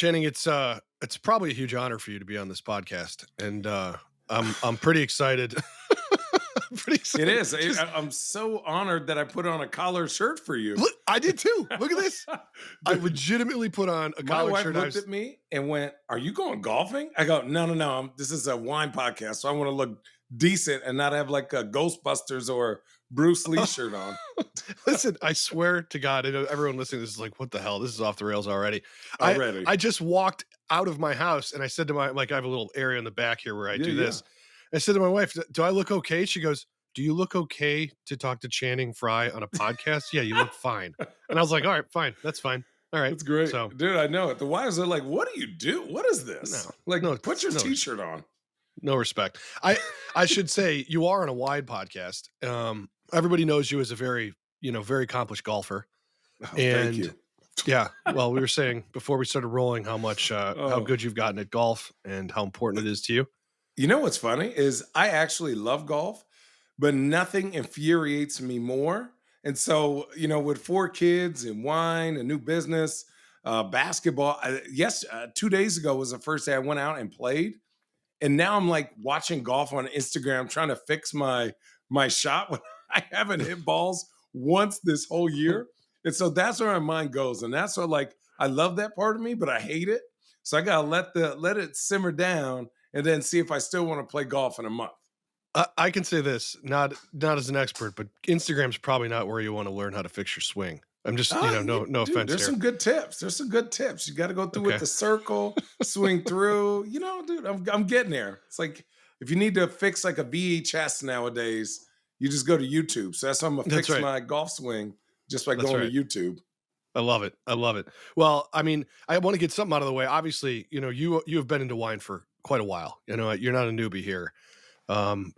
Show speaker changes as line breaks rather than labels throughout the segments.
Channing, it's probably a huge honor for you to be on this podcast, and I'm pretty excited. I'm pretty
It
excited.
is.
Just
I'm so honored that I put on a collared shirt for you.
look, I did too. Look at this. I
Dude,
legitimately put on a
my
collared
wife
shirt.
looked at me and went, "Are you going golfing?" I go, "No, no, no. This is a wine podcast, so I want to look decent and not have like a Ghostbusters or Bruce Lee shirt on."
Listen, I swear to God, I know everyone listening to this is like, what the hell? This is off the rails already. I
Already.
I just walked out of my house and I said to my like I have a little area in the back here where I
Yeah,
do
yeah.
this. I said to my wife, "Do I look okay?" She goes, "Do you look okay to talk to Channing Frye on a podcast?" "Yeah, you look fine." And I was like, "All right, fine. That's fine. All right."
That's great.
So,
Dude, I know it. The wives are like, "What do you do? What is
no.
this?" Like,
No,
put
it's
your
no
t-shirt on.
no respect. I should say you are on a wide podcast. Everybody knows you as a very, very accomplished golfer.
Oh, thank
And
you.
yeah, well, we were saying before we started rolling how
Oh.
good you've gotten at golf and how important it is to you.
You know what's funny is I actually love golf, but nothing infuriates me more. And so, with four kids and wine, a new business, basketball. 2 days ago was the first day I went out and played, and now I'm like watching golf on Instagram, trying to fix my shot when I haven't hit balls once this whole year. And so that's where my mind goes, and that's where like I love that part of me, but I hate it. So I gotta let it simmer down and then see if I still want to play golf in a month.
I can say this, not as an expert, but Instagram's probably not where you want to learn how to fix your swing. I'm just,
Yeah,
no
dude,
offense
there's
here.
some good tips. There's some good tips. You got to go through with
Okay.
the circle, swing through. Dude, I'm getting there. It's like if you need to fix like a VHS nowadays, you just go to YouTube. So that's how I'm gonna
That's
fix
right.
my golf swing just by
That's
going to
right.
YouTube.
I love it. I love it. Well, I mean, I want to get something out of the way. Obviously, you have been into wine for quite a while. You're not a newbie here,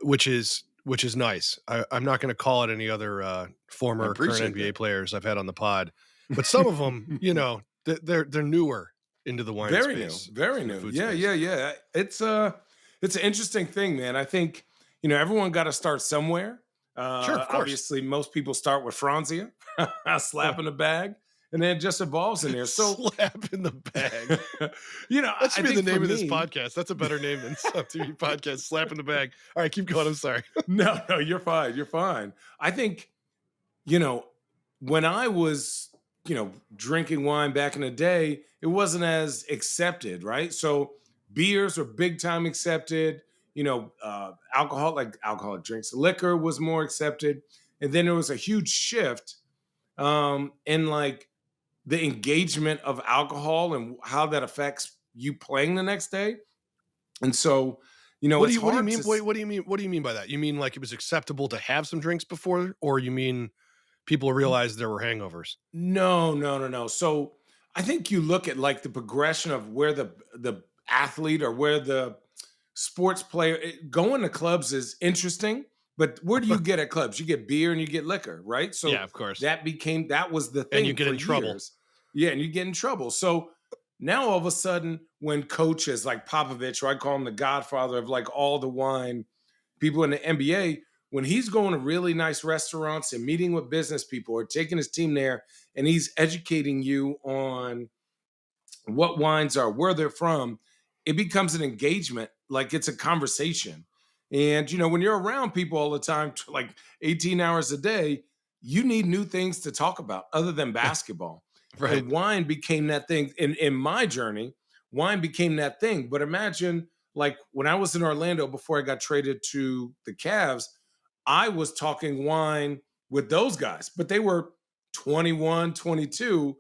which is nice. I'm not going to call it any other
I
former or current
appreciate
NBA
that.
players I've had on the pod, but some of them, they're newer into the wine
Very new,
space
very
and the
new.
food
Yeah,
space.
yeah, yeah. It's an interesting thing, man. I think everyone got to start somewhere.
Sure, of course.
Obviously, most people start with Franzia,
Yeah.
slap in the bag, and then it just evolves in there. So,
Slap in the bag.
I
That should
I
be the
think for
name of this
me,
podcast. That's a better name than some TV podcast. Slap in the bag. All right, keep going. I'm sorry.
no, no, you're fine. You're fine. I think you know, when I was, drinking wine back in the day, it wasn't as accepted, right? So beers were big time accepted. Like alcoholic drinks, liquor was more accepted, and then there was a huge shift in like the engagement of alcohol and how that affects you playing the next day. And so, it's
What do you
hard
mean?
to.
Wait, what do you mean by that? You mean like it was acceptable to have some drinks before, or you mean people realized there were hangovers?
No, no, no, no. So I think you look at like the progression of where the athlete or where the sports player going to clubs is interesting, but where do you get at clubs? You get beer and you get liquor, right?
Yeah,
So
of course.
that was the
And you
thing
get
for
in trouble.
years. Yeah, and you get in trouble. So now all of a sudden, when coaches like Popovich, or I call him the godfather of like all the wine people in the NBA, when he's going to really nice restaurants and meeting with business people or taking his team there and he's educating you on what wines are, where they're from, it becomes an engagement, like it's a conversation. And, when you're around people all the time, like 18 hours a day, you need new things to talk about other than basketball.
Right.
And wine became that thing in my journey. Wine became that thing. But imagine, like, when I was in Orlando before I got traded to the Cavs, I was talking wine with those guys, but they were 21, 22,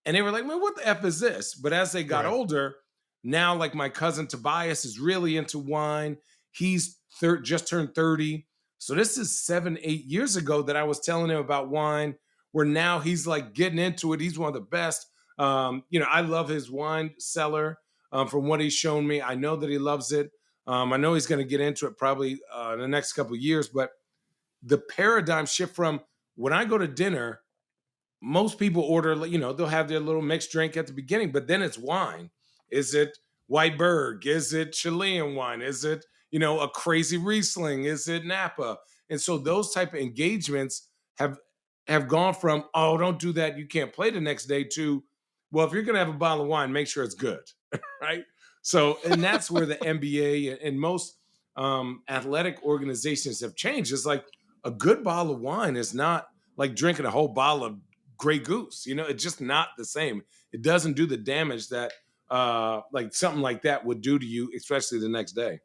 and they were like, man, what the F is this? But as they got
Right.
older, now like my cousin Tobias is really into wine. He's just turned 30. So this is 7, 8 years ago that I was telling him about wine, where now he's like getting into it. He's one of the best. I love his wine cellar from what he's shown me. I know that he loves it. I know he's going to get into it probably in the next couple of years, but the paradigm shift from when I go to dinner, most people order, they'll have their little mixed drink at the beginning, but then it's wine. Is it White Berg? Is it Chilean wine? Is it, a crazy Riesling? Is it Napa? And so those type of engagements have gone from, oh, don't do that, you can't play the next day, to Well, if you're going to have a bottle of wine, make sure it's good, right? So, and that's where the NBA and most athletic organizations have changed. It's like a good bottle of wine is not like drinking a whole bottle of Grey Goose. It's just not the same. It doesn't do the damage that like something like that would do to you, especially the next day.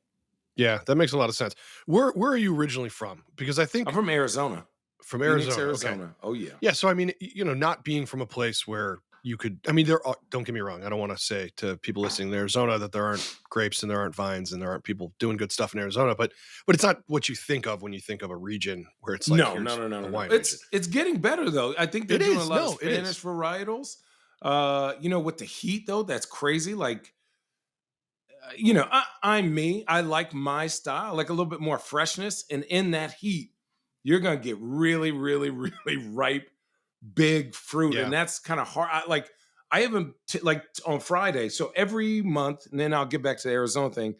Yeah, that makes a lot of sense. Where are you originally from? Because I
I'm
think
from Arizona,
from
Phoenix,
Arizona. Okay.
Arizona. Oh yeah.
Yeah, so I mean, not being from a place where you could I mean, there are don't get me wrong, I don't wanna say to people listening in Arizona that there aren't grapes and there aren't vines and there aren't people doing good stuff in Arizona, but it's not what you think of when you think of a region where it's like,
No, no,
here's
no, no,
a
no, no.
wine region.
It's getting better though. I think they're
It
doing a
is,
lot of
no, it
Spanish
is.
varietals. With the heat though, that's crazy. Like, I'm me. I like my style, like a little bit more freshness. And in that heat, you're gonna get really, really, really ripe, big fruit, and
Yeah.
that's kind of hard. I haven't like on Friday. So every month, and then I'll get back to the Arizona thing.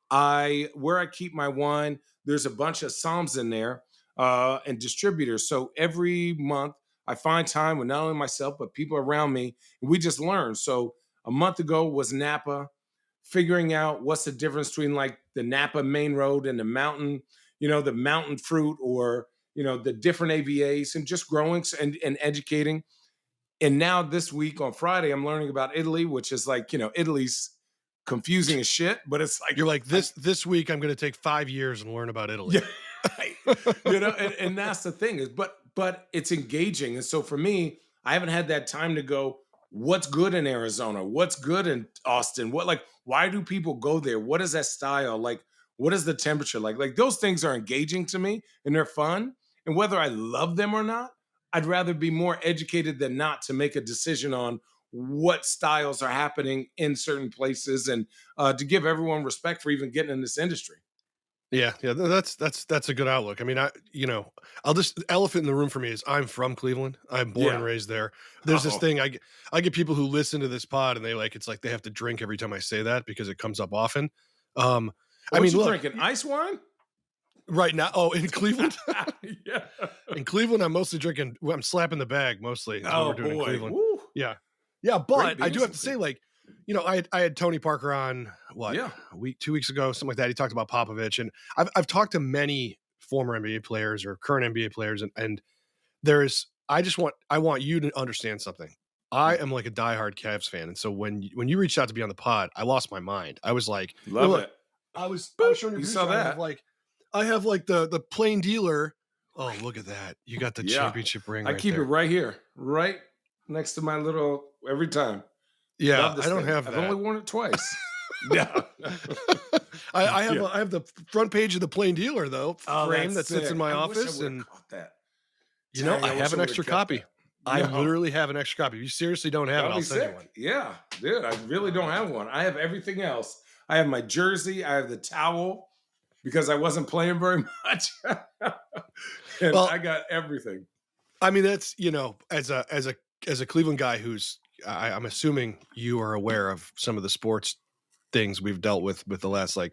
Where I keep my wine, there's a bunch of SOMMs in there and distributors. So every month, I find time with not only myself but people around me, and we just learn. So a month ago was Napa, figuring out what's the difference between like the Napa main road and the mountain fruit, or the different AVAs, and just growing and educating. And now this week on Friday, I'm learning about Italy, which is like, Italy's confusing as shit, but it's like,
You're like, "This week, I'm gonna take 5 years and learn about
yeah,
Italy."
right. And that's the thing is, but it's engaging. And so for me, I haven't had that time to go, what's good in Arizona? What's good in Austin? Why do people go there? What is that style? Like, what is the temperature like? Like those things are engaging to me and they're fun. And whether I love them or not, I'd rather be more educated than not to make a decision on what styles are happening in certain places, and to give everyone respect for even getting in this industry.
Yeah, yeah, that's a good outlook. I mean, I'll just elephant in the room for me is I'm from Cleveland. I'm born and
Yeah.
raised there. There's this
Oh,
thing I get people who listen to this pod and it's like they have to drink every time I say that because it comes up often. Um, I
what
mean,
you
look,
drinking? Ice wine?
right now, oh, in Cleveland,
Yeah.
in Cleveland, I'm mostly drinking. Well, I'm slapping the bag mostly is what we're
Oh
doing in
boy.
Cleveland.
Woo.
Yeah, yeah,
Great
but I do
beers
have
in
to say,
Cleveland.
I had Tony Parker on what
Yeah.
a week, 2 weeks ago, something like that. He talked about Popovich, and I've talked to many former NBA players or current NBA players, and there's I want you to understand something. I
Mm.
am like a diehard Cavs fan, and so when you reached out to be on the pod, I lost my mind. I was like,
Love
look,
it.
I was
Boop.
showing your
You saw
producer,
that.
I have like the plain dealer. Oh, look at that! You got the
Yeah.
championship ring
I
right
keep it
there.
right here, right next to my little every time.
Yeah,
Love
I
this
don't
thing.
have
I've only
that.
worn it twice. Yeah. Yeah.
I have the front page of the plain dealer though
Oh,
frame
that's
that sits in
sick.
my
I wish I
office,
would have
and
caught that.
I
Dang, I
have
wish I
an
would have
extra
kept
copy.
that.
I
No.
literally have an extra copy. If you seriously don't have it,
That'll
I'll
be
send you one.
sick. Yeah, dude. I really don't have one. I have everything else. I have my jersey. I have the towel because I wasn't playing very much, and I
Well,
got everything.
I mean that's as a Cleveland guy I'm assuming you are aware of some of the sports things we've dealt with the last I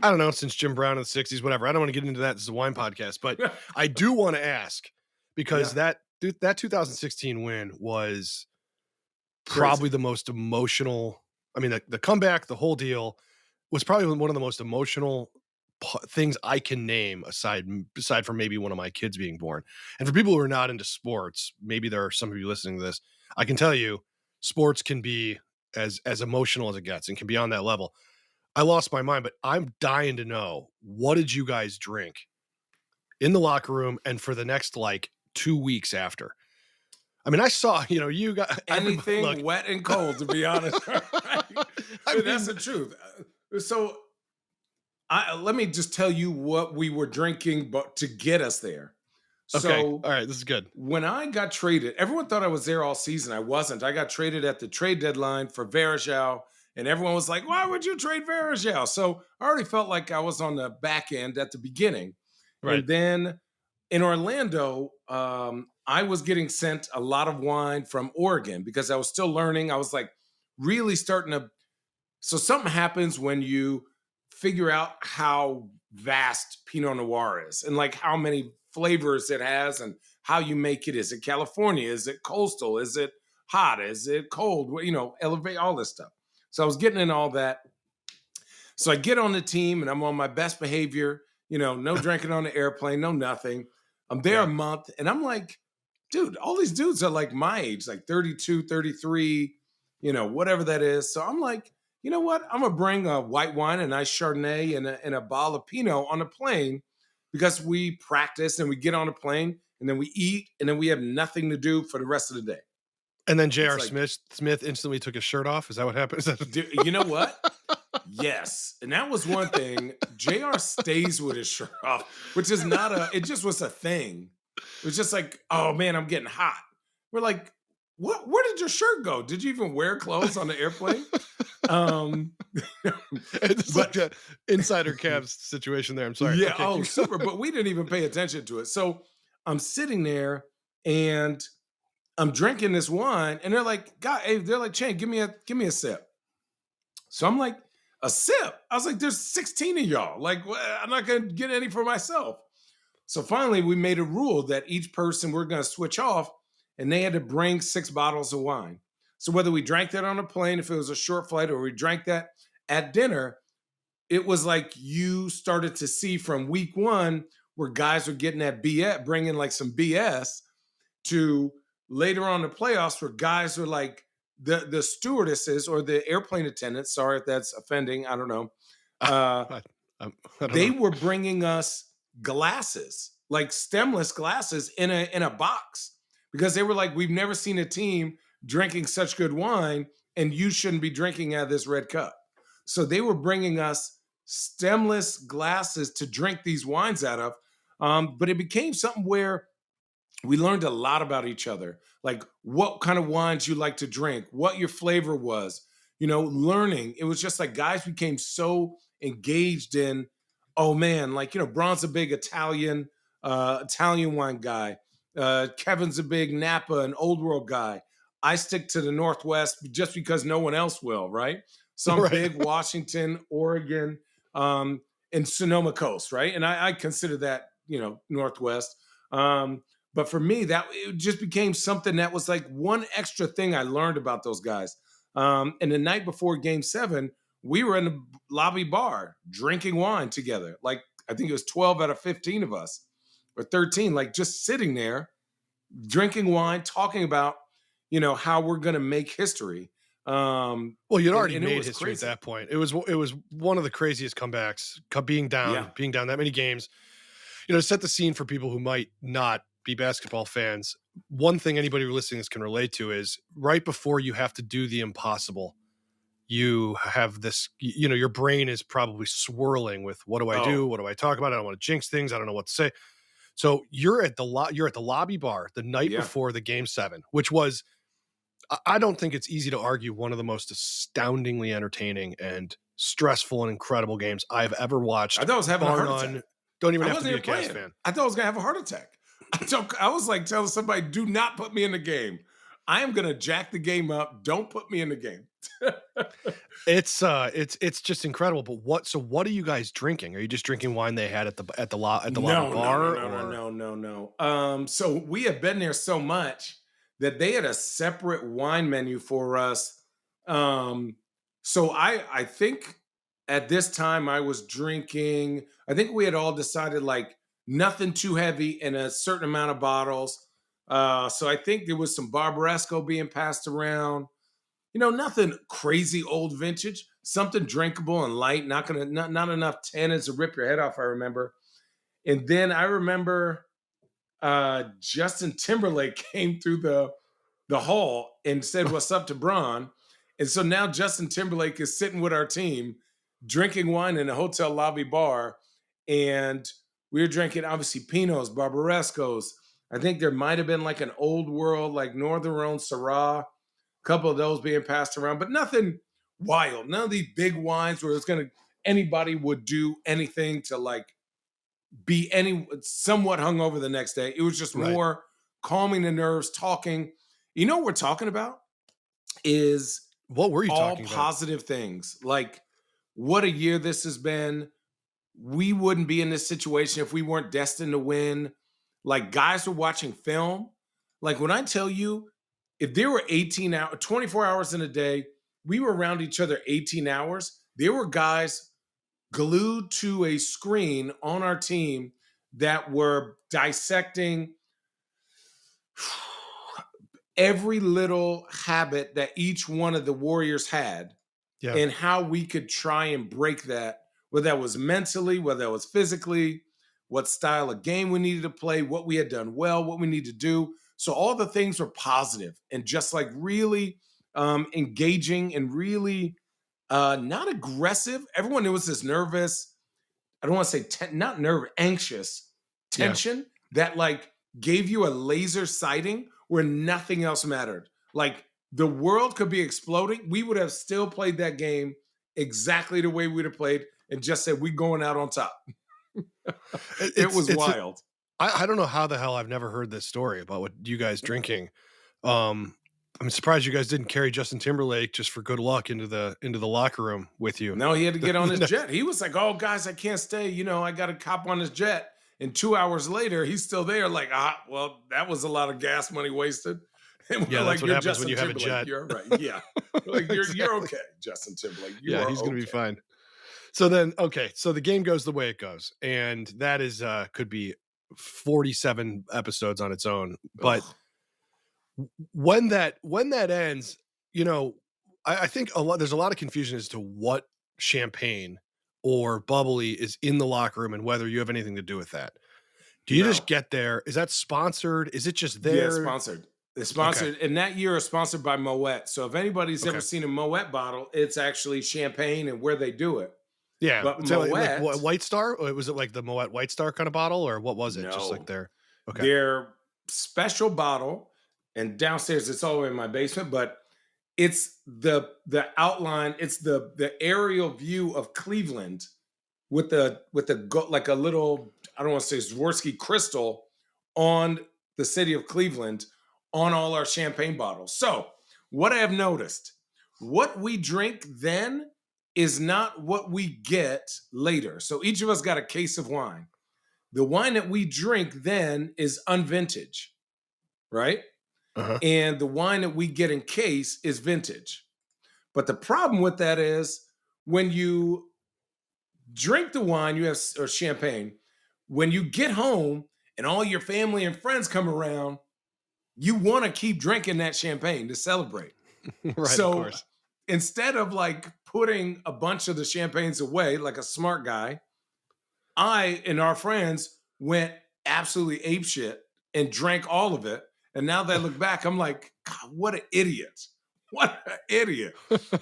don't know since Jim Brown in the '60s, whatever. I don't want to get into that. This is a wine podcast, but I do want to ask because
Yeah,
that 2016 win was
crazy.
probably the most emotional. I mean, the comeback, the whole deal was probably one of the most emotional things I can name aside from maybe one of my kids being born. And for people who are not into sports, maybe there are some of you listening to this. I can tell you, sports can be as emotional as it gets and can be on that level. I lost my mind, but I'm dying to know what did you guys drink in the locker room and for the next 2 weeks after. I mean, I saw, you got everybody. Look,
Anything wet and cold, to be honest. Right?
I
That's
mean,
the truth. So let me just tell you what we were drinking, but to get us there.
okay,
So
all right, this is good.
when I got traded, everyone thought I was there all season. I wasn't. I got traded at the trade deadline for Varejao, and everyone was like, "Why would you trade Varejao?" So I already felt like I was on the back end at the beginning,
Right.
and then in Orlando, I was getting sent a lot of wine from Oregon because I was still learning. I was like really starting to. So something happens when you figure out how vast Pinot Noir is and like how many flavors it has and how you make it. Is it California? Is it coastal? Is it hot? Is it cold? Elevate all this stuff. So I was getting in all that. So I get on the team and I'm on my best behavior, no drinking on the airplane, no nothing. I'm there a
Yeah.
month and I'm like, dude, all these dudes are like my age, like 32, 33, whatever that is. So I'm like, you know what? I'm gonna bring a white wine, a nice Chardonnay, and a bottle of Pinot on the plane because we practice and we get on a plane and then we eat and then we have nothing to do for the rest of the day.
And then
It's
J.R.
like,
Smith instantly took his shirt off. Is that what happened? Is that
you know what? Yes, and that was one thing. JR stays with his shirt off, which is not it just was a thing. It was just like, "Oh, man, I'm getting hot." We're like, "What? Where did your shirt go? Did you even wear clothes on the airplane?" Um,
it's like
but
a insider Cavs situation there. I'm sorry.
yeah,
Okay,
oh,
keep
super, but we didn't even pay attention to it. So, I'm sitting there and I'm drinking this wine, and they're like, "God," they're like, "Chan, give me a sip." So I'm like, a sip. I was like, there's 16 of y'all. Like, I'm not going to get any for myself. So finally, we made a rule that each person we're going to switch off, and they had to bring 6 bottles of wine. So whether we drank that on a plane, if it was a short flight, or we drank that at dinner, it was like you started to see from week one where guys were getting that BS, bringing like some BS to later on in the playoffs where guys were like the stewardesses or the airplane attendants. Sorry if that's offending. I don't know. Uh,
I, I don't
they
know.
were bringing us glasses, like stemless glasses in a box because they were like, we've never seen a team drinking such good wine, and you shouldn't be drinking out of this red cup. So they were bringing us stemless glasses to drink these wines out of. But it became something where we learned a lot about each other, like what kind of wines you like to drink, what your flavor was, learning. It was just like guys became so engaged in, oh man, like, Braun's a big Italian wine guy. Kevin's a big Napa and Old World guy. I stick to the Northwest just because no one else will, right? Some
Right.
big Washington, Oregon, and Sonoma Coast, right? And I consider that, Northwest. But for me, that it just became something that was like one extra thing I learned about those guys. And the night before Game 7, we were in the lobby bar drinking wine together. Like I think it was 12 out of 15 of us, or 13, like just sitting there drinking wine, talking about how we're going to make history.
Well, you'd
And,
already
and it
made
was
history at
crazy.
that point. It was one of the craziest comebacks,
Yeah.
being down that many games. To set the scene for people who might not be basketball fans. One thing anybody listening to this can relate to is right before you have to do the impossible, you have this, your brain is probably swirling with what do I do?
Oh,
What do I talk about? I don't want to jinx things. I don't know what to say. So you're at the lobby bar the night
yeah.
before the game 7, which was I don't think it's easy to argue one of the most astoundingly entertaining and stressful and incredible games I've ever
I
watched,
thought I was having a
bar
heart attack.
none. Don't even
I
have to
wasn't
be a
even
Cavs
playing.
fan.
I thought I was gonna have a heart attack. I was like telling somebody, "Do not put me in the game. I am gonna jack the game up. Don't put me in the game."
It's just incredible. But what are you guys drinking? Are you just drinking wine they had at the lobby
No, no, no,
bar
no, no,
or
no, no, no. So we had been there so much that they had a separate wine menu for us. Um, so I think at this time I was drinking. I think we had all decided like nothing too heavy and a certain amount of bottles. So I think there was some Barbaresco being passed around. Nothing crazy old vintage. Something drinkable and light. Not enough tannins to rip your head off. I remember. And then I remember Justin Timberlake came through the hall and said, "What's up?" to Braun. And so now Justin Timberlake is sitting with our team, drinking wine in a hotel lobby bar, and we were drinking obviously Pinots, Barbarescos. I think there might have been like an old world, like Northern Rhone Syrah, a couple of those being passed around, but nothing wild. None of these big wines where it's gonna anybody would do anything to like be any somewhat hungover the next day. It was just
right?
more calming the nerves, talking. You know what we're talking about is
What were you
all
talking about?
positive things. Like what a year this has been. We wouldn't be in this situation if we weren't destined to win. Like guys were watching film. Like when I tell you, if there were 18 hours, 24 hours in a day, we were around each other 18 hours. There were guys glued to a screen on our team that were dissecting every little habit that each one of the Warriors had
Yeah.
and how we could try and break that, whether that was mentally, whether that was physically, what style of game we needed to play, what we had done well, what we need to do. So all the things were positive and just like really engaging and really not aggressive. Everyone was this nervous. I don't want to say not nervous, anxious
Yeah.
tension that like gave you a laser sighting where nothing else mattered. Like the world could be exploding. We would have still played that game exactly the way we'd have played and just said we going out on top. It was
It's
wild.
I don't know how the hell I've never heard this story about what you guys drinking. Um, I'm surprised you guys didn't carry Justin Timberlake just for good luck into the locker room with you.
No, he had to get on
The
his
next-
jet. He was like, "Oh, guys, I can't stay. You know, I got to cop on his jet." And 2 hours later, he's still there. Like, well, that was a lot of gas money wasted. And we're
yeah,
like,
that's what
"You're
happens when
Justin
you have a
Timberlake.
jet.
You're right. Yeah, we're like you're
Exactly.
okay, Justin Timberlake. You
Yeah,
are
he's gonna be
okay."
fine. So then, okay, so the game goes the way it goes, and that is could be 47 episodes on its own. But
Ugh.
when that ends, you know, I think there's a lot of confusion as to what champagne or bubbly is in the locker room and whether you have anything to do with that. Do you just
No,
get there? Is that sponsored? Is it just
yeah,
there?
sponsored. It's
Okay.
sponsored, and that year is sponsored by Moet. So if anybody's ever
Okay.
seen a Moet bottle, it's actually champagne and where they do it.
Yeah.
But
So
Moet,
White Star? Or was it like the Moet White Star kind of bottle or what was it? Just like
no,
there. Okay.
their special bottle, and downstairs it's all the way in my basement, but it's the outline, it's the aerial view of Cleveland with like a little, I don't want to say Swarovski crystal on the city of Cleveland on all our champagne bottles. So, what I have noticed, what we drink then is not what we get later. So each of us got a case of wine. The wine that we drink then is unvintage, right?
Uh-huh.
And the wine that we get in case is vintage. But the problem with that is when you drink the wine, you have or champagne. When you get home and all your family and friends come around, you want to keep drinking that champagne to celebrate.
Right, of
So
course.
instead of like putting a bunch of the champagnes away like a smart guy, I and our friends went absolutely apeshit and drank all of it. And now that I look back, I'm like, God, what an idiot. What an idiot.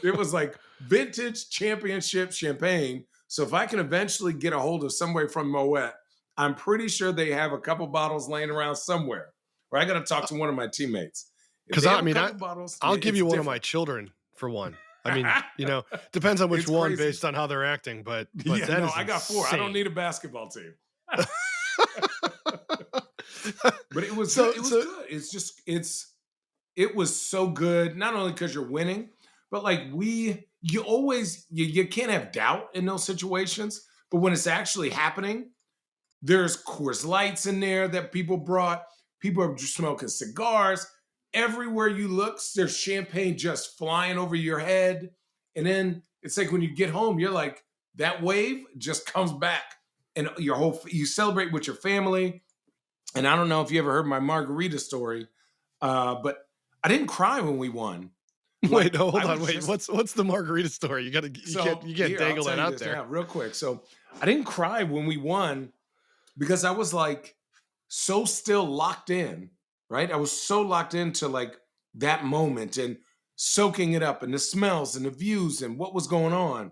It was like vintage championship champagne. So if I can eventually get a hold of somebody from Moet, I'm pretty sure they have a couple bottles laying around somewhere. Or I got to talk to one of my teammates. If
Because
they have
I
a
mean,
couple bottles,
I'll
yeah,
give
it's
you one of my
different.
children for one. I mean, depends on which
It's
one
crazy.
based on how they're acting, but
Yeah,
that
no,
is
I got four. I don't
insane.
need a basketball team. But it was good.
So
It was
so
good. It's just it was so good. Not only because you're winning, but like you always you can't have doubt in those situations. But when it's actually happening, there's Coors Lights in there that people brought. People are just smoking cigars. Everywhere you look, there's champagne just flying over your head. And then it's like when you get home, you're like, that wave just comes back. And you celebrate with your family. And I don't know if you ever heard my margarita story, but I didn't cry when we won.
wait,
Like
no,
I
hold on,
was
wait.
just
What's the margarita story?
so
You can't
here, I'll
dangle
tell
that
you
out
this
there.
now, real quick. So I didn't cry when we won because I was like so still locked in, right? I was so locked into like that moment and soaking it up and the smells and the views and what was going on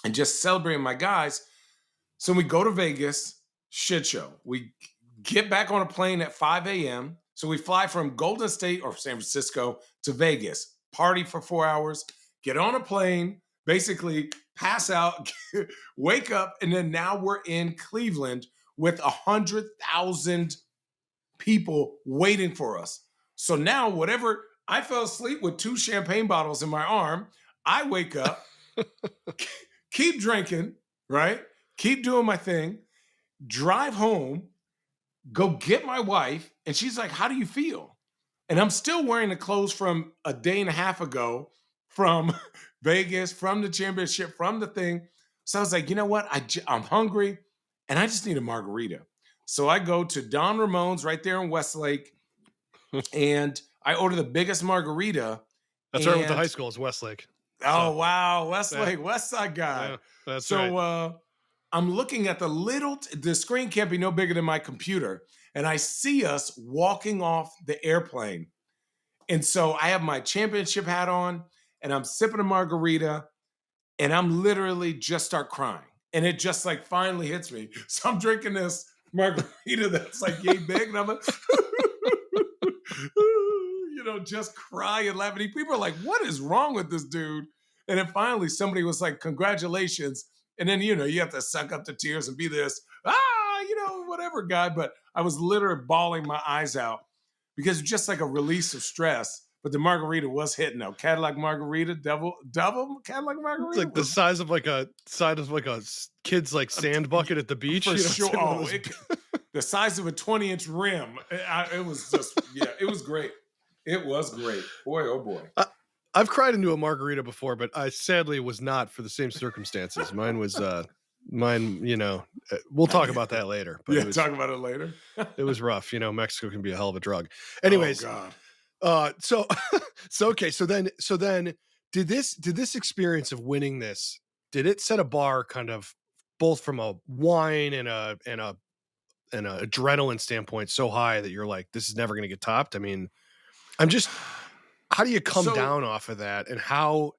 and just celebrating my guys. So we go to Vegas, shit show. We get back on a plane at 5 a.m. So we fly from Golden State or San Francisco to Vegas, party for 4 hours, get on a plane, basically pass out, wake up, and then now we're in Cleveland with 100,000 people waiting for us. So now, whatever, I fell asleep with two champagne bottles in my arm. I wake up, keep drinking, right? Keep doing my thing, drive home, go get my wife, and she's like, "How do you feel?" And I'm still wearing the clothes from a day and a half ago from Vegas, from the championship, from the thing. So I was like, you know what? I'm hungry and I just need a margarita. So I go to Don Ramon's right there in Westlake and I order the biggest margarita.
That's where I went to high
And
school, is Westlake. So,
oh, wow,
yeah,
Westlake, West Side guy.
yeah, that's right.
So I'm looking at the screen can't be no bigger than my computer. And I see us walking off the airplane. And so I have my championship hat on and I'm sipping a margarita and I'm literally just start crying. And it just like finally hits me. So I'm drinking this margarita that's like yay big and I'm like, just crying and laughing. People are like, what is wrong with this dude? And then finally somebody was like, congratulations. And then, you have to suck up the tears and be this, whatever guy. But I was literally bawling my eyes out because it's just like a release of stress. But the margarita was hitting though. Cadillac margarita, double Cadillac
It's
margarita
like the
was
size of like a kid's like sand bucket at the beach.
for
It's
sure.
like one of
Oh, the size of a 20-inch rim. It was just, yeah, it was great. It was great. Boy, oh boy.
I've cried into a margarita before, but I sadly was not for the same circumstances. We'll talk about that later, but
Yeah, talk about it later.
it was rough. Mexico can be a hell of a drug.
Oh
Anyways,
God.
so okay, so then did this experience of winning this, did it set a bar kind of both from a wine and a adrenaline standpoint so high that you're like, this is never going to get topped? I mean, I'm just, how do you come
So
down off of that, and how,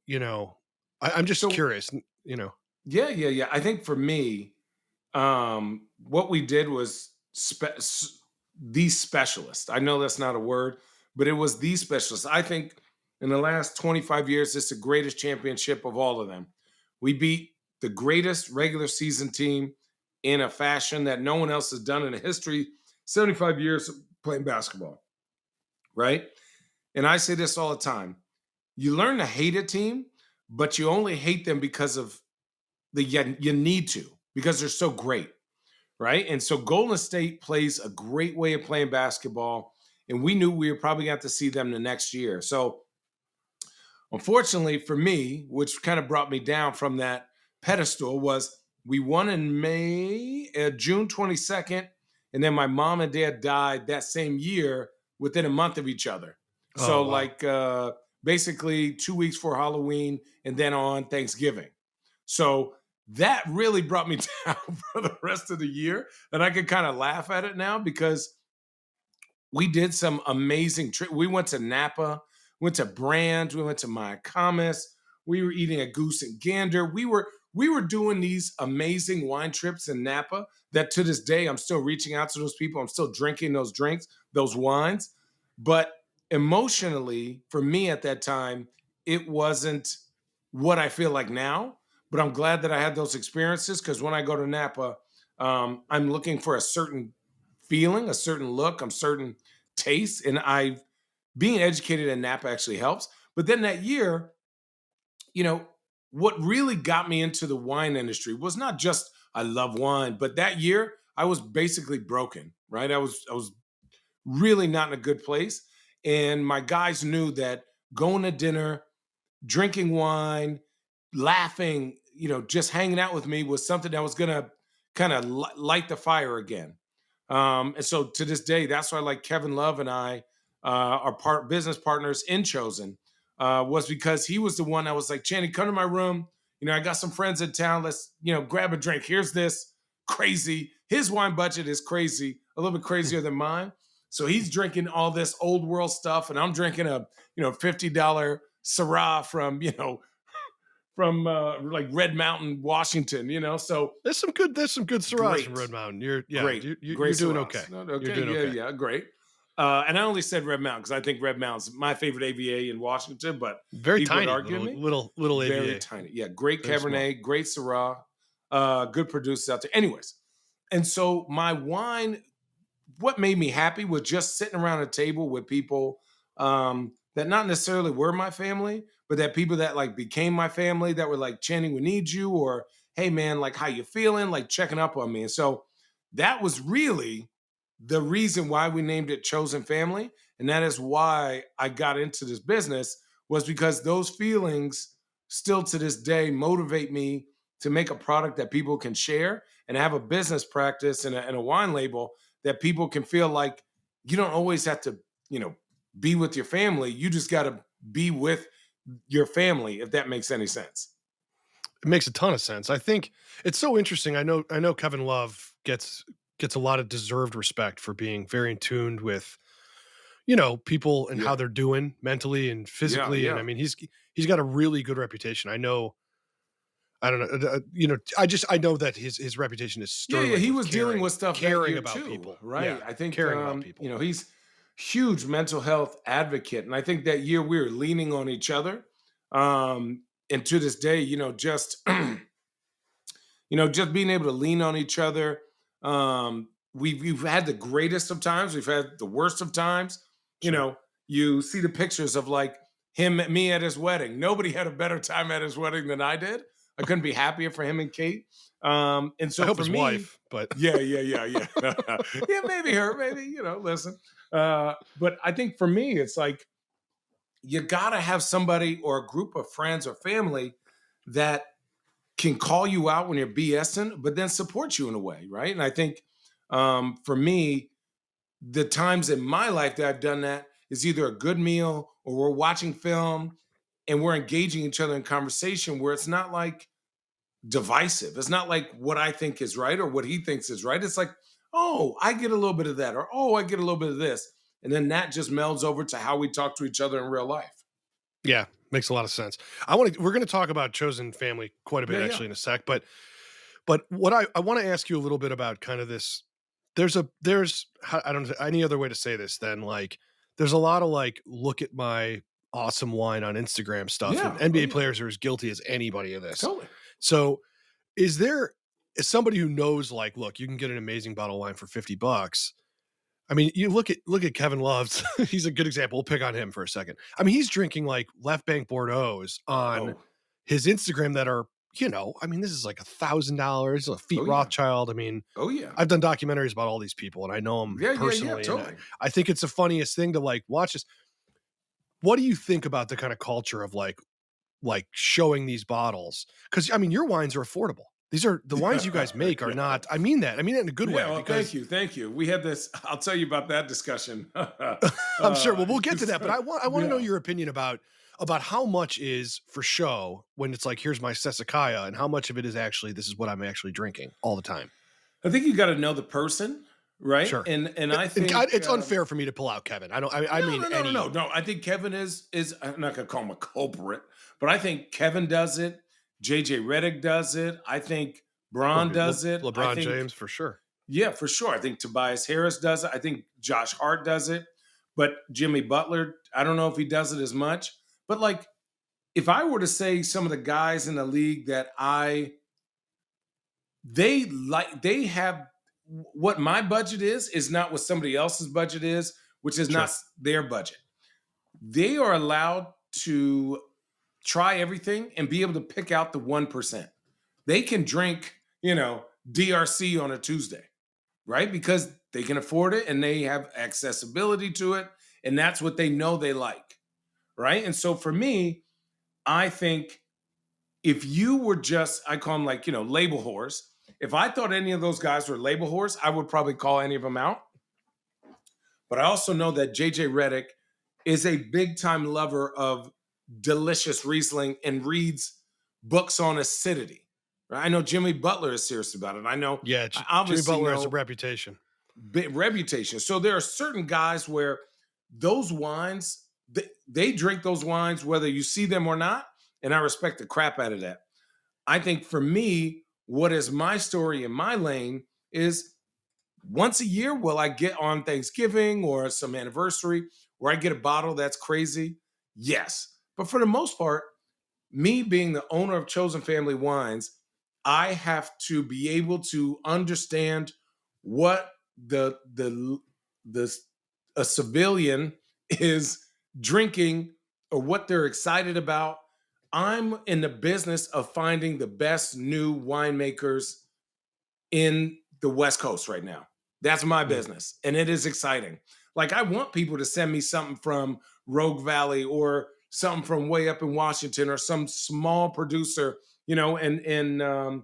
I'm just
so
curious.
yeah. I think for me, what we did was the specialist. I know that's not a word, but it was the specialist. I think in the last 25 years, it's the greatest championship of all of them. We beat the greatest regular season team in a fashion that no one else has done in the history, 75 years of playing basketball, right? And I say this all the time. You learn to hate a team, but you only hate them because of you need to, because they're so great, right? And so Golden State plays a great way of playing basketball, and we knew we were probably going to see them the next year. So unfortunately for me, which kind of brought me down from that pedestal, was we won in June 22nd, and then my mom and dad died that same year within a month of each other.
Oh,
So
wow.
like basically 2 weeks for Halloween and then on Thanksgiving. So that really brought me down for the rest of the year. And I can kind of laugh at it now because we did some amazing trips. We went to Napa, went to Brand, we went to Mayacamas. We were eating a goose and gander. We were doing these amazing wine trips in Napa that to this day I'm still reaching out to those people. I'm still drinking those drinks, those wines. But emotionally, for me at that time, it wasn't what I feel like now. But I'm glad that I had those experiences because when I go to Napa, I'm looking for a certain feeling, a certain look, a certain taste. And being educated in Napa actually helps. But then that year, you know, what really got me into the wine industry was not just I love wine, but that year I was basically broken, right? I was really not in a good place. And my guys knew that going to dinner, drinking wine, laughing, just hanging out with me was something that was going to kind of light the fire again. And so to this day, that's why like Kevin Love and I are business partners in Chosen, was because he was the one that was like, Channing, come to my room. I got some friends in town. Let's, grab a drink. Here's this crazy. His wine budget is crazy, a little bit crazier than mine. So he's drinking all this old world stuff, and I'm drinking a $50 Syrah from like Red Mountain, Washington. So
There's some good Syrahs from
great,
Red Mountain. You're yeah,
great,
you're
great
doing okay.
Syrahs. No,
You're
okay,
doing okay.
yeah, great. And I only said Red Mountain because I think Red Mountain's my favorite AVA in Washington, but
Very
people would
tiny,
argue
little
me.
little
Very
AVA.
tiny. Yeah, great
Very small.
Cabernet, great Syrah, good producers out there. Anyways, and so my wine, what made me happy was just sitting around a table with people that not necessarily were my family, but that people that like became my family that were like, Channing, we need you, or hey man, like how you feeling, like checking up on me. And so that was really the reason why we named it Chosen Family. And that is why I got into this business, was because those feelings still to this day motivate me to make a product that people can share, and have a business practice and a wine label that people can feel like you don't always have to, you know, be with your family. You just got to be with your family, if that makes any sense.
It makes a ton of sense. I think it's so interesting. I know Kevin Love gets a lot of deserved respect for being very in tuned with, people and how
Yeah.
they're doing mentally and
Yeah.
physically. And I
Yeah.
mean, he's got a really good reputation. I don't know, I know that his reputation is
Yeah, yeah,
sterling
he
with
was dealing with stuff that
caring
year
about
too,
people.
right?
Yeah,
I think
caring about people.
he's huge mental health advocate, and I think that year we were leaning on each other. And to this day, just just being able to lean on each other. We've had the greatest of times, we've had the worst of times. You
Sure.
know, you see the pictures of like him me at his wedding. Nobody had a better time at his wedding than I did. I couldn't be happier for him and Kate. And
I
so
hope
for
his
me,
wife, but
yeah, yeah, yeah, yeah. Yeah, maybe her, maybe, listen. But I think for me, it's like you gotta have somebody or a group of friends or family that can call you out when you're BSing, but then support you in a way, right? And I think for me, the times in my life that I've done that is either a good meal or we're watching film and we're engaging each other in conversation where it's not like divisive. It's not like what I think is right or what he thinks is right. It's like, oh, I get a little bit of that, or oh, I get a little bit of this. And then that just melds over to how we talk to each other in real life.
yeah, makes a lot of sense. We're going to talk about chosen family quite a bit
Yeah, yeah.
actually in a sec, but what I want to ask you a little bit about kind of this. I don't know any other way to say this than like there's a lot of like look at my awesome wine on Instagram stuff, and
Yeah. Oh,
NBA
yeah.
players are as guilty as anybody of this.
Totally.
So is there is somebody who knows like, look, you can get an amazing bottle of wine for $50. I mean, you look at Kevin Love's. He's a good example. We'll pick on him for a second. I mean, he's drinking like left bank Bordeaux's on
Oh,
his Instagram that are, I mean, this is like $1,000, a feet
oh, yeah.
Rothschild. I mean,
Oh, yeah.
I've done documentaries about all these people and I know them
Yeah, yeah, yeah,
personally. And
totally.
I think it's the funniest thing to like watch this. What do you think about the kind of culture of like showing these bottles? Because I mean, your wines are affordable. These are the wines you guys make are
Yeah.
not. I mean that. I mean it in a good
Yeah,
way
well, thank
because
you, thank you. We had this. I'll tell you about that discussion.
I'm sure. Well, we'll get to that, but I want to know
Yeah,
your opinion about how much is for show when it's like here's my Sassicaia, and how much of it is actually this is what I'm actually drinking all the time.
I think you got to know the person, right?
Sure,
And I think
it's unfair for me to pull out Kevin. I don't. I
no,
mean
no, no, no, no,
any.
no. I think Kevin is. I'm not gonna call him a culprit, but I think Kevin does it. JJ Redick does it. I think
Well,
Braun does it. I
LeBron
think,
James for sure.
yeah, for sure. I think Tobias Harris does it. I think Josh Hart does it. But Jimmy Butler, I don't know if he does it as much. But like, if I were to say some of the guys in the league that they have what my budget is not what somebody else's budget is, which is not
Sure.
their budget. They are allowed to try everything and be able to pick out the 1%. They can drink, DRC on a Tuesday, right? Because they can afford it and they have accessibility to it. And that's what they know they like, right? And so for me, I think if you were just, I call them like, label whores. If I thought any of those guys were label whores, I would probably call any of them out. But I also know that JJ Redick is a big time lover of delicious Riesling and reads books on acidity. Right? I know Jimmy Butler is serious about it.
Yeah,
I
Jimmy
obviously
Butler has a
know
reputation.
reputation. So there are certain guys where those wines, they drink those wines whether you see them or not. And I respect the crap out of that. I think for me, what is my story in my lane is once a year, will I get on Thanksgiving or some anniversary where I get a bottle that's crazy? Yes. But for the most part, me being the owner of Chosen Family Wines, I have to be able to understand what the a civilian is drinking or what they're excited about. I'm in the business of finding the best new winemakers in the West Coast right now. That's my
Mm.
business, and it is exciting. Like I want people to send me something from Rogue Valley or something from way up in Washington or some small producer, in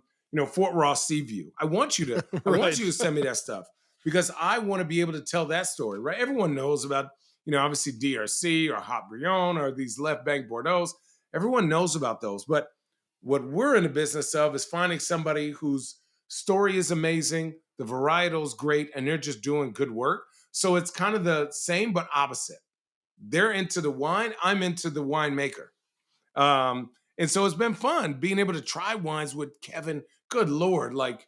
Fort Ross Seaview. I want
Right.
you to send me that stuff because I want to be able to tell that story, right? Everyone knows about, obviously DRC or Hot Brion or these left bank Bordeaux's. Everyone knows about those. But what we're in the business of is finding somebody whose story is amazing, the varietal is great, and they're just doing good work. So it's kind of the same but opposite. They're into the wine, I'm into the winemaker. And so it's been fun being able to try wines with Kevin. Good Lord. Like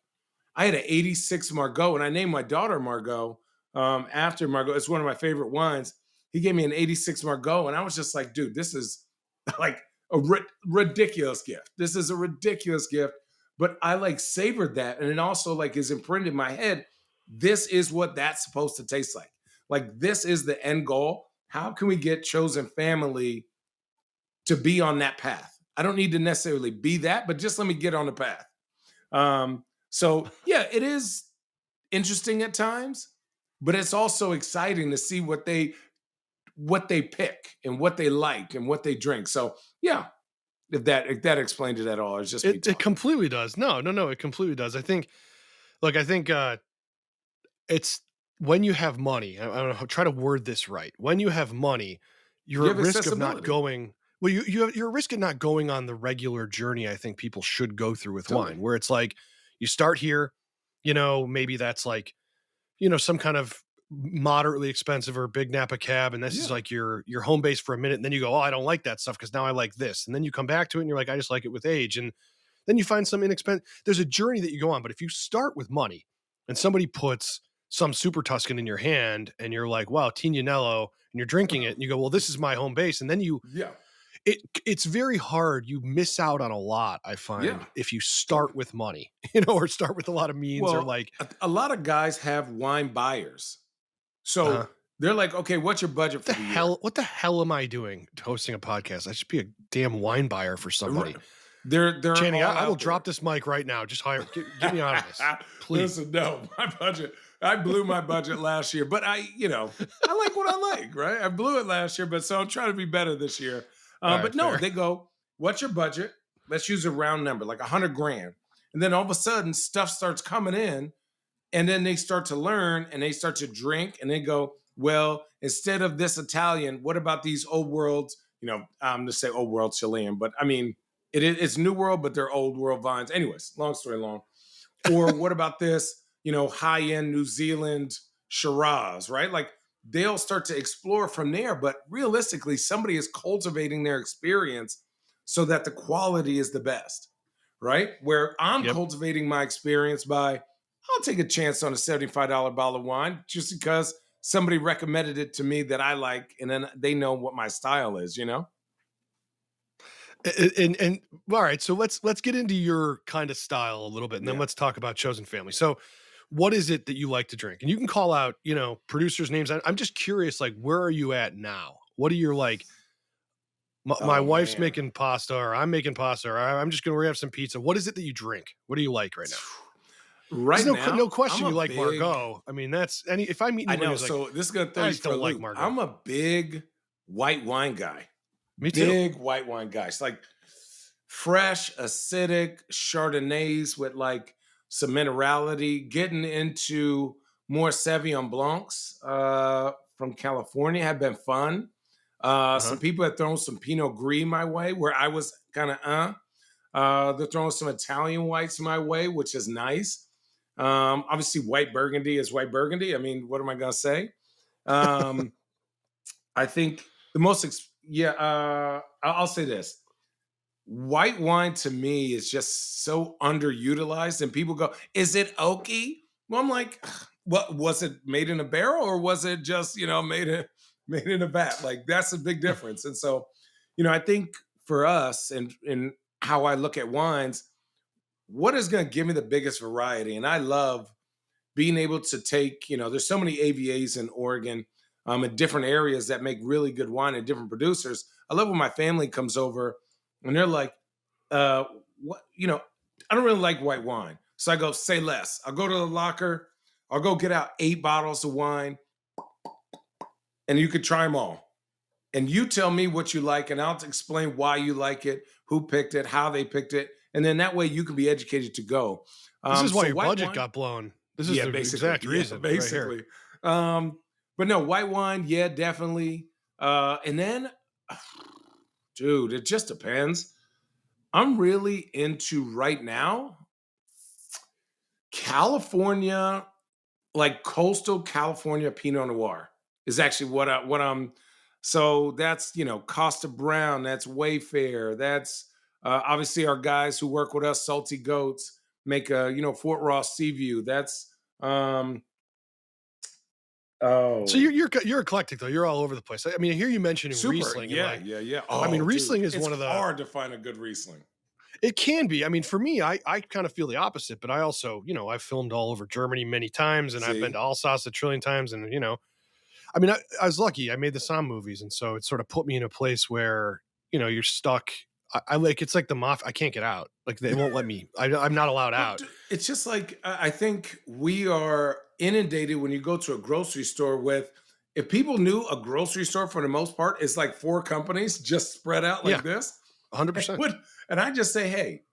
I had an 86 Margaux and I named my daughter Margot after Margot. It's one of my favorite wines. He gave me an 86 Margaux and I was just like, dude, this is like a ridiculous gift. This is a ridiculous gift. But I like savored that. And it also like is imprinted in my head. This is what that's supposed to taste like. Like this is the end goal. How can we get chosen family to be on that path? I don't need to necessarily be that, but just let me get on the path. So yeah, it is interesting at times, but it's also exciting to see what they pick and what they like and what they drink. So yeah, if that explained it at all, it's just me
It
talking.
completely does. No, no, no, it completely does. I think look, I think, it's when you have money, I don't know how try to word this right. When you have money,
You
you're at
have
risk of not
accessibility.
going well, you're at risk of not going on the regular journey I think people should go through with
Totally.
wine, where it's like, you start here, maybe that's like, some kind of moderately expensive or big Napa cab, and this is
Yeah.
like your home base for a minute, and then you go, "Oh, I don't like that stuff because now I like this." And then you come back to it and you're like, "I just like it with age." And then you find some inexpensive there's a journey that you go on, but if you start with money and somebody puts some Super Tuscan in your hand and you're like, "Wow, Tignanello," and you're drinking it and you go, "Well, this is my home base." And then
Yeah.
it's very hard. You miss out on a lot, I find,
Yeah.
if you start
Totally.
with money, or start with a lot of means or
Well,
like,
a lot of guys have wine buyers.
uh
So they're like, okay, what's your budget for the year?
what the hell am I doing hosting a podcast? I should be a damn wine buyer for
Right.
somebody.
They're
Channing, I,
all
I will
out
drop
there.
this mic right now. Just get me out of this, please.
Listen, no, my budget. I blew my budget last year, but I like what I like, right? I blew it last year, but so I'm trying to be better this year.
All
But
right,
no,
fair.
they go, what's your budget? Let's use a round number, like 100 grand. And then all of a sudden stuff starts coming in and then they start to learn and they start to drink and they go, well, instead of this Italian, what about these old worlds? I'm to say old world Chilean, but I mean, it's new world, but they're old world vines. Anyways, long story long. Or what about this, high end New Zealand Shiraz, right? Like they'll start to explore from there. But realistically, somebody is cultivating their experience so that the quality is the best, right? Where I'm
Yep.
cultivating my experience by, I'll take a chance on a $75 bottle of wine just because somebody recommended it to me that I like, and then they know what my style is.
And all right, so let's get into your kind of style a little bit, and then
Yeah.
let's talk about chosen family. So, what is it that you like to drink? And you can call out, producers' names. I'm just curious, like, where are you at now? What are your like? My
Oh
wife's
man.
making pasta, or I'm making pasta, or I'm just gonna have some pizza. What is it that you drink? What do you like right now? Because
Right
no
now, I'm
question,
a
you like
big
Margot. I mean, that's any if I meet
I
anybody
know.
who's like,
So this is gonna throw
I
you
just
for a
don't like
loop.
Margot.
I'm a big white wine guy.
Me too.
Big white wine guy. It's like fresh, acidic Chardonnays with like some minerality, getting into more Sauvignon Blancs from California have been fun.
Uh huh.
Some people have thrown some Pinot Gris my way, where I was kind of they're throwing some Italian whites my way, which is nice. Obviously, white Burgundy is white Burgundy. I mean, what am I gonna say? Um, I think the most, yeah. I'll say this: white wine to me is just so underutilized, and people go, "Is it oaky?" Well, I'm like, "Ugh, what was it made in a barrel, or was it just made in a vat?" Like that's a big difference. And so, I think for us and how I look at wines, what is going to give me the biggest variety? And I love being able to take, there's so many AVAs in Oregon, in different areas that make really good wine and different producers. I love when my family comes over and they're like, uh, what, I don't really like white wine. So I go, say less. I'll go to the locker. I'll go get out 8 bottles of wine. and you could try them all. And you tell me what you like, and I'll explain why you like it, who picked it, how they picked it, and then that way you can be educated to go.
This is why
So
your
white
budget
wine,
got blown. This is
yeah,
the
basically,
exact
yeah,
reason right here.
basically. Um, but no, white wine, yeah, definitely. And then, dude, it just depends. I'm really into right now California, like coastal California Pinot Noir is actually what I'm. So that's Costa Brown, that's Wayfair, that's obviously our guys who work with us, Salty Goats, make a Fort Ross Seaview. That's
So
oh
you're eclectic though. You're all over the place. I mean, I hear you mentioning
super,
Riesling and
yeah,
like,
yeah, yeah.
I mean,
Oh, dude,
Riesling is
it's
one of the.
hard to find a good Riesling.
It can be. I mean, for me, I kind of feel the opposite, but I also, I've filmed all over Germany many times, and I've been to
See,
Alsace a trillion times, and I mean, I was lucky. I made the SOMM movies, and so it sort of put me in a place where you're stuck. I like it's like the mafia. I can't get out. Like they won't let me. I'm not allowed
well,
out.
it's just like I think we are inundated when you go to a grocery store with. If people knew a grocery store for the most part is like four companies just spread out
Yeah,
like this,
100%.
and I just say, hey,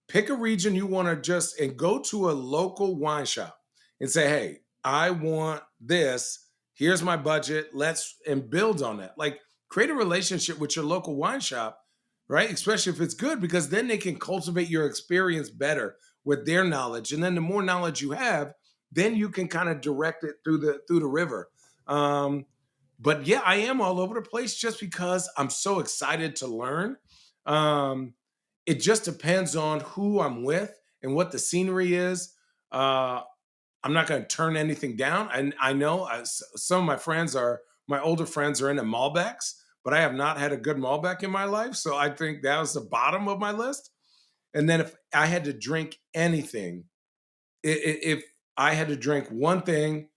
pick a region you want to just and go to a local wine shop and say, hey, I want this. Here's my budget. Let's and build on that. Like create a relationship with your local wine shop, right? Especially if it's good, because then they can cultivate your experience better with their knowledge. And then the more knowledge you have, then you can kind of direct it through the river. Um, but yeah, I am all over the place just because I'm so excited to learn. Um, it just depends on who I'm with and what the scenery is. Uh, I'm not going to turn anything down. And I know some of my older friends are into Malbecs, but I have not had a good Malbec in my life. So I think that was the bottom of my list. And then if I had to drink anything, if I had to drink one thing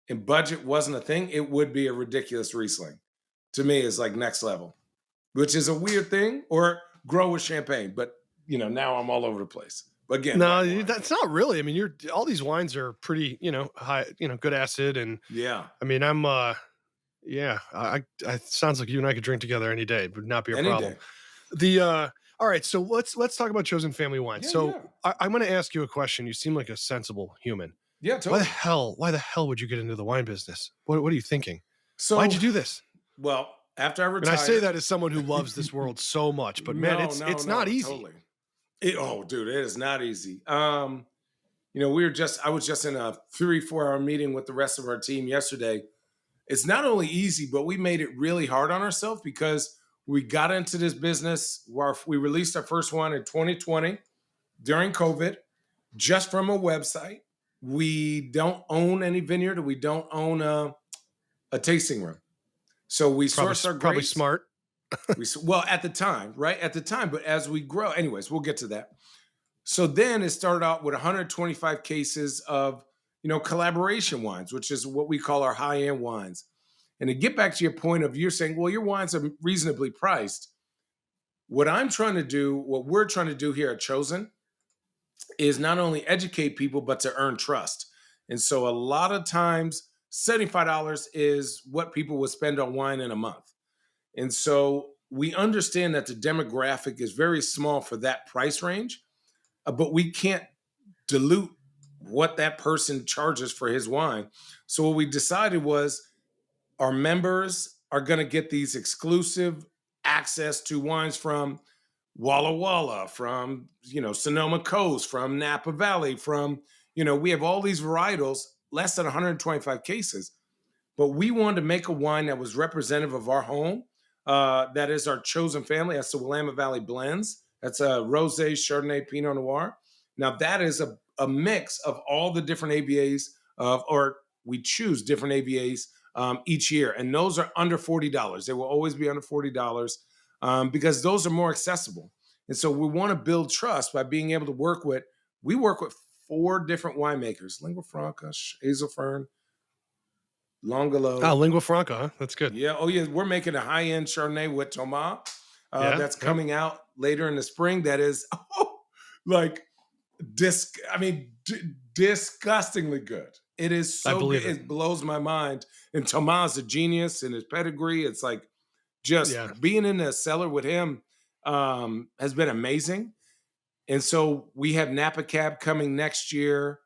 and budget wasn't a thing, it would be a ridiculous Riesling. To me, is like next level, which is a weird thing, or grow with champagne. But now I'm all over the place. But again, white
No,
wine.
that's not really. I mean, you're all these wines are pretty, high, good acid, and
Yeah.
I mean, yeah, I sounds like you and I could drink together any day. It would not be a
Any
problem.
day.
The All right, so let's talk about chosen family wine.
Yeah,
So
yeah.
I'm going to ask you a question. You seem like a sensible human.
Yeah, totally.
Why the hell would you get into the wine business? What are you thinking? Why'd
So,
you do this?
well, after I
And I say
retired,
that as someone who loves this world so much, but man,
no,
it's
no,
not
no,
easy.
totally. Oh, dude, it is not easy. I was just in a 3-4 hour meeting with the rest of our team yesterday. It's not only easy, but we made it really hard on ourselves because we got into this business where we released our first one in 2020 during COVID, just from a website. We don't own any vineyard. We don't own a tasting room. So we source our
Probably
grapes.
smart.
Well, at the time, right? At the time, but as we grow, anyways, we'll get to that. So then it started out with 125 cases of, collaboration wines, which is what we call our high-end wines. And to get back to your point of you're saying, well, your wines are reasonably priced. What we're trying to do here at Chosen is not only educate people, but to earn trust. And so a lot of times, $75 is what people would spend on wine in a month. And so we understand that the demographic is very small for that price range, but we can't dilute what that person charges for his wine. So what we decided was our members are going to get these exclusive access to wines from Walla Walla, from Sonoma Coast, from Napa Valley, from we have all these varietals, less than 125 cases, but we wanted to make a wine that was representative of our home. That is our chosen family. That's the Willamette Valley blends. That's a rosé, Chardonnay, Pinot Noir. Now that is a mix of all the different ABAs or we choose different ABAs each year, and those are under $40. They will always be under $40 because those are more accessible. And so we want to build trust by being able to work with. We work with 4 different winemakers: Lingua Franca, Hazelfern,
Ah,
Longolo.
lingua franca, huh? That's good.
Yeah. Oh, yeah. We're making a high end Chardonnay with Thomas
Yeah,
that's
yeah.
coming out later in the spring. That is like I mean, disgustingly good. It is
I
so good.
believe it.
It blows my mind. And Tomas, a genius in his pedigree. It's like just
Yeah.
being in the cellar with him has been amazing. And so we have Napa Cab coming next year.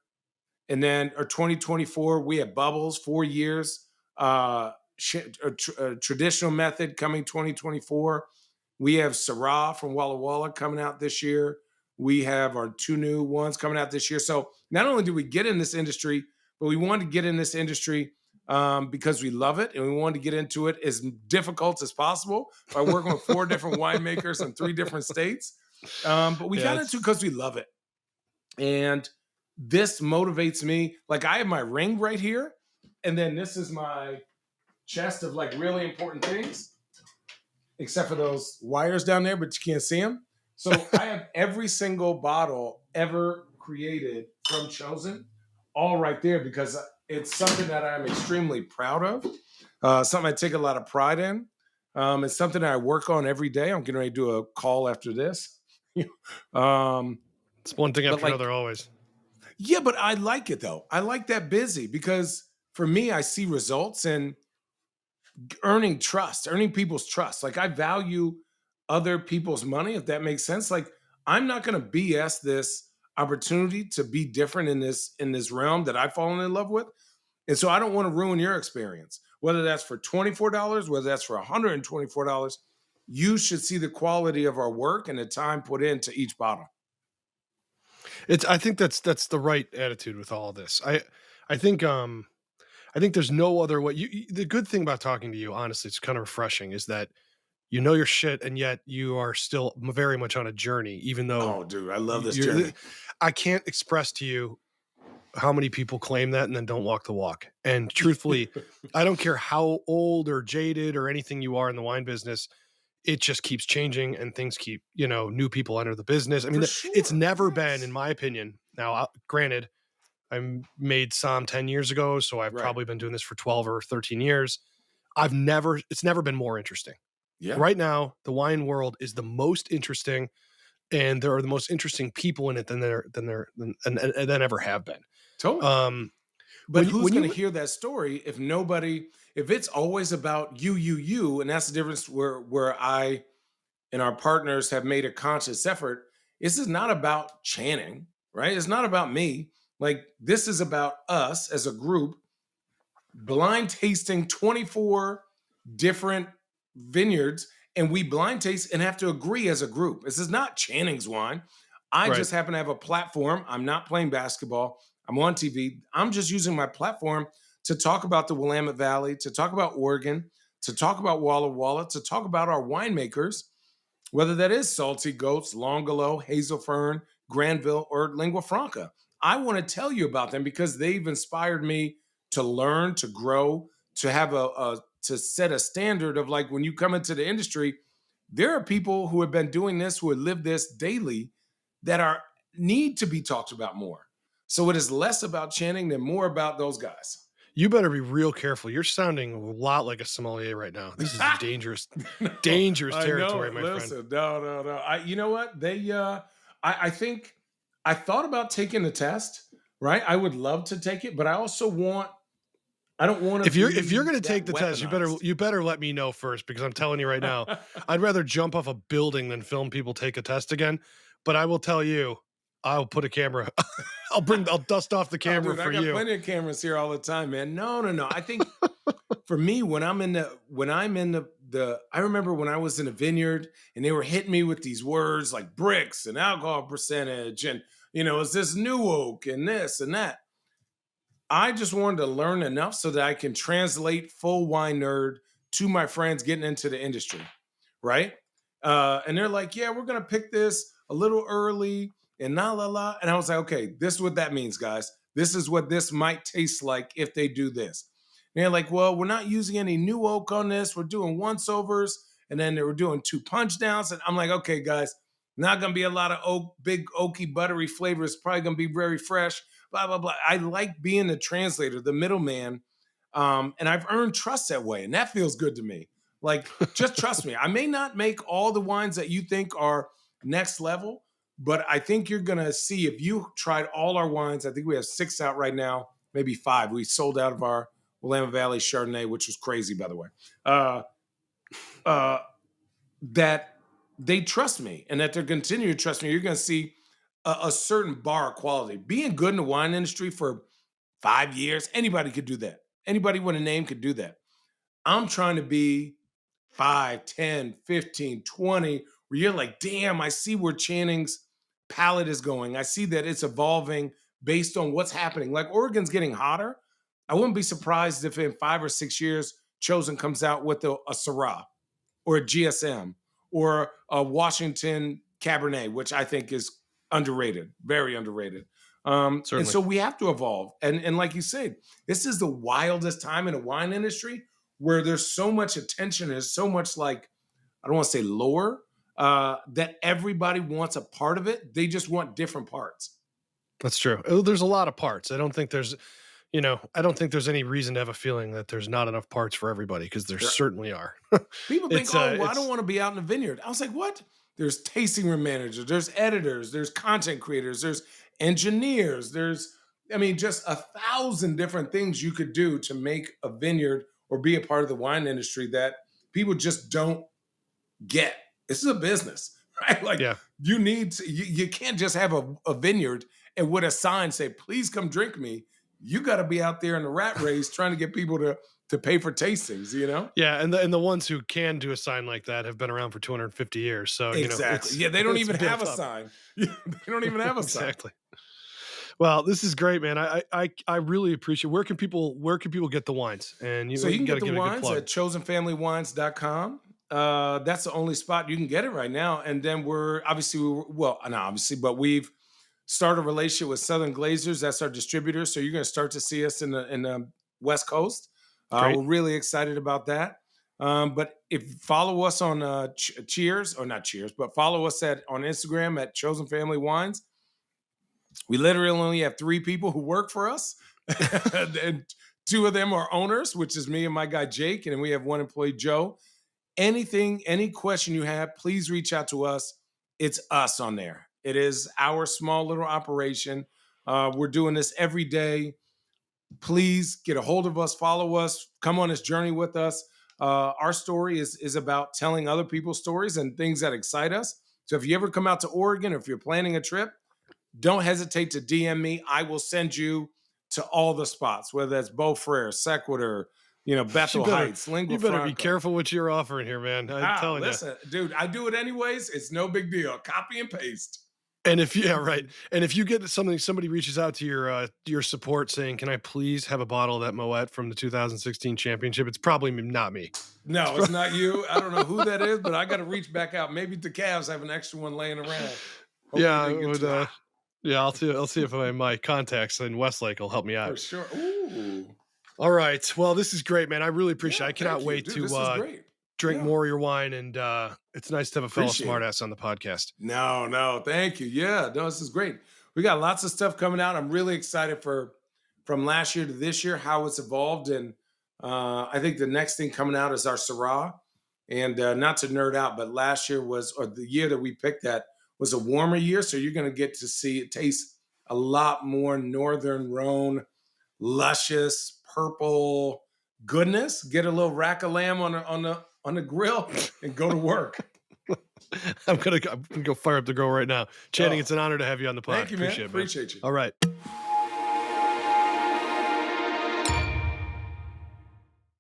And then or 2024, we have Bubbles, 4 years. A traditional method coming 2024. We have Syrah from Walla Walla coming out this year. We have our two new ones coming out this year. So not only do we get in this industry, but we want to get in this industry because we love it and we want to get into it as difficult as possible by working with four different winemakers in three different states. But we
Yeah,
got into it because we love it. And this motivates me. Like I have my ring right here, and then this is my chest of like really important things, except for those wires down there, but you can't see them. So I have every single bottle ever created from Chosen all right there because it's something that I'm extremely proud of, something I take a lot of pride in. It's something that I work on every day. I'm getting ready to do a call after this. um,
it's one thing
but
after
like
another always.
Yeah, but I like it though. I like that busy because for me, I see results and earning trust, earning people's trust. Like I value other people's money, if that makes sense. Like I'm not going to BS this opportunity to be different in this realm that I've fallen in love with, and so I don't want to ruin your experience. Whether that's for $24, whether that's for $124, you should see the quality of our work and the time put into each bottle.
It's I think that's the right attitude with all this. I think I think there's no other way. The good thing about talking to you, honestly, it's kind of refreshing, is that you know your shit, and yet you are still very much on a journey, even though
Oh, dude, I love this
you're.
journey.
I can't express to you how many people claim that and then don't walk the walk. And truthfully, I don't care how old or jaded or anything you are in the wine business. It just keeps changing and things keep, new people enter the business. I
For
mean, it's
sure.
never been, in
Yes.
my opinion. Now, granted, I made SOMM 10 years ago, so I've
Right.
probably been doing this for 12 or 13 years. It's never been more interesting.
Yeah.
Right now, the wine world is the most interesting, and there are the most interesting people in it than ever have been.
Totally.
Um,
But
when you,
who's
when
going to
you,
hear that story if it's always about you, and that's the difference where I and our partners have made a conscious effort. This is not about Channing, right? It's not about me. Like this is about us as a group blind tasting 24 different vineyards and we blind taste and have to agree as a group. This is not Channing's wine. I
right,
just happen to have a platform. I'm not playing basketball. I'm on TV. I'm just using my platform to talk about the Willamette Valley, to talk about Oregon, to talk about Walla Walla, to talk about our winemakers, whether that is Salty Goats, Longolo, Hazelfern, Granville, or Lingua Franca. I want to tell you about them because they've inspired me to learn, to grow, to have to set a standard of like when you come into the industry, there are people who have been doing this, who have lived this daily, that are need to be talked about more. So it is less about Channing than more about those guys.
you better be real careful. You're sounding a lot like a sommelier right now. This is dangerous,
No,
dangerous
I
territory,
know.
my friend.
Listen, no. You know what? I think I thought about taking the test, right? I would love to take it, but I don't want to
If you're
be
gonna take
that
the test, you better
weaponized.
you better let me know first, because I'm telling you right now, I'd rather jump off a building than film people take a test again. But I will tell you, I'll put a camera. I'll dust off the
Oh,
camera
dude, I
for
got
you.
plenty of cameras here all the time, man. No. I think for me, when I'm in the I remember when I was in a vineyard and they were hitting me with these words like bricks and alcohol percentage and is this new oak and this and that. I just wanted to learn enough so that I can translate full wine nerd to my friends getting into the industry, right? And they're like, "Yeah, we're gonna pick this a little early and la." And I was like, "Okay, this is what that means, guys. This is what this might taste like if they do this." And they're like, "Well, we're not using any new oak on this. We're doing once overs, and then they were doing two punch downs." And I'm like, "Okay, guys, not gonna be a lot of oak, big oaky, buttery flavors. Probably gonna be very fresh." Blah blah blah. I like being the translator, the middleman, and I've earned trust that way, and that feels good to me. Like, just trust me. I may not make all the wines that you think are next level, but I think you're gonna see if you tried all our wines. I think we have 6 out right now. maybe 5. We sold out of our Willamette Valley Chardonnay, which was crazy, by the way. Uh, uh, that they trust me and that they're continuing to trust me. You're going to see a certain bar of quality. Being good in the wine industry for 5 years, anybody could do that. Anybody with a name could do that. I'm trying to be 5, 10, 15, 20, where you're like, damn, I see where Channing's palette is going. I see that it's evolving based on what's happening. Like Oregon's getting hotter. I wouldn't be surprised if in 5 or 6 years, Chosen comes out with a Syrah or a GSM or a Washington Cabernet, which I think is underrated, very underrated. And
Certainly.
so we have to evolve. And like you said, this is the wildest time in the wine industry where there's so much attention, there's so much like, I don't want to say lore, that everybody wants a part of it. They just want different parts.
That's true. There's a lot of parts. I don't think there's any reason to have a feeling that there's not enough parts for everybody because there
There,
certainly are.
People think,
it's
oh, well, I don't
it's
want to be out in the vineyard. I was like, what? There's tasting room managers, there's editors, there's content creators, there's engineers, I mean, just 1,000 different things you could do to make a vineyard or be a part of the wine industry that people just don't get. This is a business, right? Like
yeah.
you can't just have a vineyard and with a sign say, please come drink me. You got to be out there in the rat race trying to get people to pay for tastings, you know?
Yeah, and the ones who can do a sign like that have been around for 250 years. So,
Exactly.
it's
Yeah, they don't
it's
even have
built
a
up.
sign. They don't even have a sign.
Exactly. Well, this is great, man. I really appreciate. Where can people get the wines? And
So you
you
can
got
get
to
the
give it a good
wines
plug.
at chosenfamilywines.com. That's the only spot you can get it right now. And then we're obviously, well, not obviously, but we've started a relationship with Southern Glazers. That's our distributor. So you're going to start to see us in the West Coast.
Great.
We're really excited about that. But if follow us on Cheers, or not Cheers, but follow us on Instagram at Chosen Family Wines. We literally only have 3 people who work for us, and 2 of them are owners, which is me and my guy Jake, and then we have 1 employee, Joe. Any question you have, please reach out to us. It's us on there. It is our small little operation. We're doing this every day. Please get a hold of us, follow us, come on this journey with us. Our story is about telling other people's stories and things that excite us. So if you ever come out to Oregon, or if you're planning a trip, don't hesitate to DM me. I will send you to all the spots, whether that's Beaufrere, Sequitur,
You
Bethel
better
Heights, Lingua
you better be
Franca.
careful what you're offering here, man. I'm telling you.
Listen, dude, I do it anyways. It's no big deal. Copy and paste.
And if yeah, right. And if you get somebody reaches out to your support saying, "Can I please have a bottle of that Moet from the 2016 championship?" It's probably not me.
No, it's not you. I don't know who that is, but I got to reach back out. Maybe the Cavs have an extra one laying around. Hopefully
Yeah,
they
it
get
would.
too hot.
Yeah, I'll see if my contacts in Westlake will help me
For
out.
sure. Ooh.
All right. Well, this is great, man. I really appreciate it.
Yeah,
I cannot
thank you.
wait
Dude,
to
this was great.
drink
Yeah.
more of your wine, and it's nice to have a fellow
Appreciate it.
smartass on the podcast.
No, thank you. Yeah, no, this is great. We got lots of stuff coming out. I'm really excited for from last year to this year, how it's evolved. And I think the next thing coming out is our Syrah. And not to nerd out, but last year or the year that we picked that was a warmer year. So you're going to get to see it taste a lot more Northern Rhone, luscious, purple goodness. Get a little rack of lamb on the grill and go to work.
I'm gonna go fire up the grill right now. Channing,
Oh,
it's an honor to have you on the pod.
thank you, man.
Appreciate it, man.
Appreciate you.
All right.